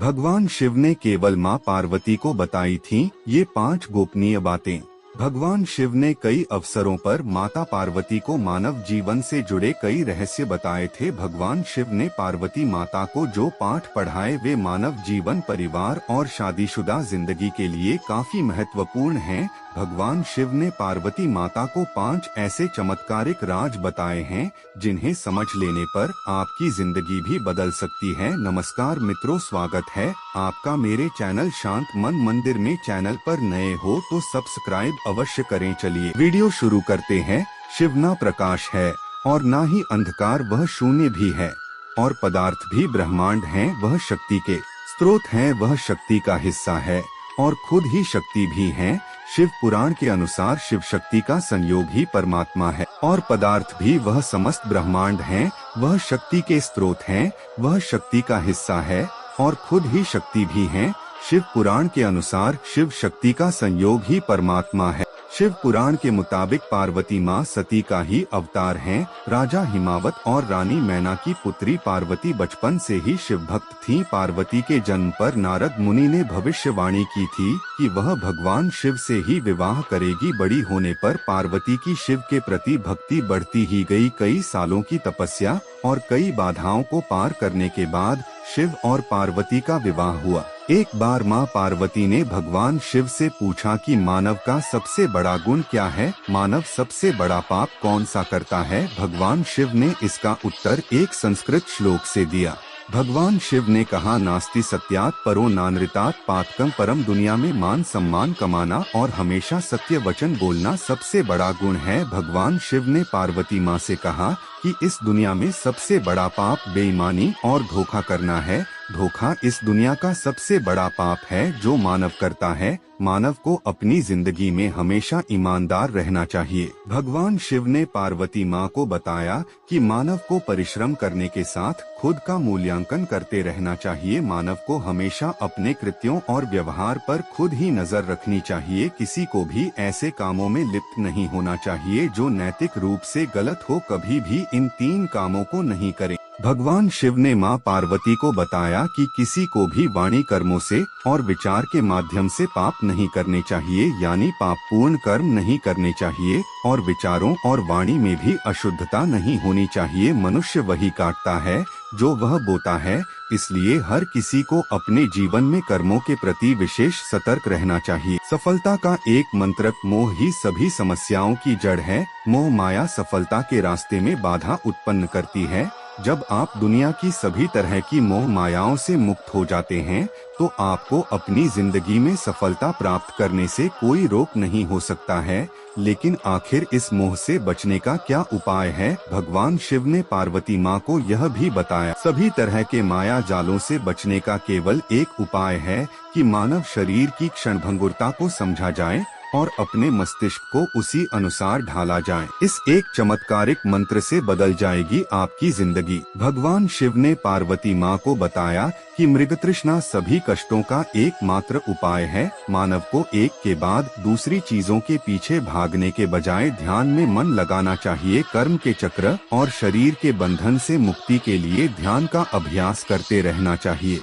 भगवान शिव ने केवल मां पार्वती को बताई थीं ये 5 गोपनीय बातें। भगवान शिव ने कई अवसरों पर माता पार्वती को मानव जीवन से जुड़े कई रहस्य बताए थे। भगवान शिव ने पार्वती माता को जो पाठ पढ़ाए वे मानव जीवन, परिवार और शादीशुदा जिंदगी के लिए काफी महत्वपूर्ण हैं। भगवान शिव ने पार्वती माता को 5 ऐसे चमत्कारिक राज बताए हैं जिन्हें समझ लेने पर आपकी जिंदगी भी बदल सकती है। नमस्कार मित्रों, स्वागत है आपका मेरे चैनल शांत मन मंदिर में। चैनल पर नए हो तो सब्सक्राइब अवश्य करें। चलिए वीडियो शुरू करते हैं। शिव ना प्रकाश है और ना ही अंधकार, वह शून्य भी है और पदार्थ भी ब्रह्मांड हैं। वह शक्ति के स्रोत हैं, वह शक्ति का हिस्सा है और खुद ही शक्ति भी हैं। शिव पुराण के अनुसार शिव शक्ति का संयोग ही परमात्मा है और पदार्थ भी वह समस्त ब्रह्मांड हैं। वह शक्ति के स्रोत हैं, वह शक्ति का हिस्सा है और खुद ही शक्ति भी हैं। शिव पुराण के अनुसार शिव शक्ति का संयोग ही परमात्मा है। शिव पुराण के मुताबिक पार्वती माँ सती का ही अवतार हैं। राजा हिमावत और रानी मैना की पुत्री पार्वती बचपन से ही शिव भक्त थीं। पार्वती के जन्म पर नारद मुनि ने भविष्यवाणी की थी कि वह भगवान शिव से ही विवाह करेगी। बड़ी होने पर पार्वती की शिव के प्रति भक्ति बढ़ती ही गई। कई सालों की तपस्या और कई बाधाओं को पार करने के बाद शिव और पार्वती का विवाह हुआ। एक बार माँ पार्वती ने भगवान शिव से पूछा कि मानव का सबसे बड़ा गुण क्या है, मानव सबसे बड़ा पाप कौन सा करता है। भगवान शिव ने इसका उत्तर एक संस्कृत श्लोक से दिया। भगवान शिव ने कहा, नास्ति सत्यात् परो नानृतात् पातकं परम। दुनिया में मान सम्मान कमाना और हमेशा सत्य वचन बोलना सबसे बड़ा गुण है। भगवान शिव ने पार्वती माँ से कहा कि इस दुनिया में सबसे बड़ा पाप बेईमानी और धोखा करना है। धोखा इस दुनिया का सबसे बड़ा पाप है जो मानव करता है। मानव को अपनी जिंदगी में हमेशा ईमानदार रहना चाहिए। भगवान शिव ने पार्वती माँ को बताया कि मानव को परिश्रम करने के साथ खुद का मूल्यांकन करते रहना चाहिए। मानव को हमेशा अपने कृत्यों और व्यवहार पर खुद ही नजर रखनी चाहिए। किसी को भी ऐसे कामों में लिप्त नहीं होना चाहिए जो नैतिक रूप से गलत हो। कभी भी इन 3 कामों को नहीं करें। भगवान शिव ने माँ पार्वती को बताया कि किसी को भी वाणी, कर्मों से और विचार के माध्यम से पाप नहीं करने चाहिए, यानी पापपूर्ण कर्म नहीं करने चाहिए और विचारों और वाणी में भी अशुद्धता नहीं होनी चाहिए। मनुष्य वही काटता है जो वह बोता है, इसलिए हर किसी को अपने जीवन में कर्मों के प्रति विशेष सतर्क रहना चाहिए। सफलता का एक मंत्र, मोह ही सभी समस्याओं की जड़ है। मोह माया सफलता के रास्ते में बाधा उत्पन्न करती है। जब आप दुनिया की सभी तरह की मोह मायाओं से मुक्त हो जाते हैं तो आपको अपनी जिंदगी में सफलता प्राप्त करने से कोई रोक नहीं हो सकता है। लेकिन आखिर इस मोह से बचने का क्या उपाय है? भगवान शिव ने पार्वती माँ को यह भी बताया, सभी तरह के माया जालों से बचने का केवल एक उपाय है कि मानव शरीर की क्षणभंगुरता को समझा जाए और अपने मस्तिष्क को उसी अनुसार ढाला जाए। इस एक चमत्कारिक मंत्र से बदल जाएगी आपकी जिंदगी। भगवान शिव ने पार्वती माँ को बताया कि मृग तृष्णा सभी कष्टों का एकमात्र उपाय है। मानव को एक के बाद दूसरी चीजों के पीछे भागने के बजाय ध्यान में मन लगाना चाहिए। कर्म के चक्र और शरीर के बंधन से मुक्ति के लिए ध्यान का अभ्यास करते रहना चाहिए।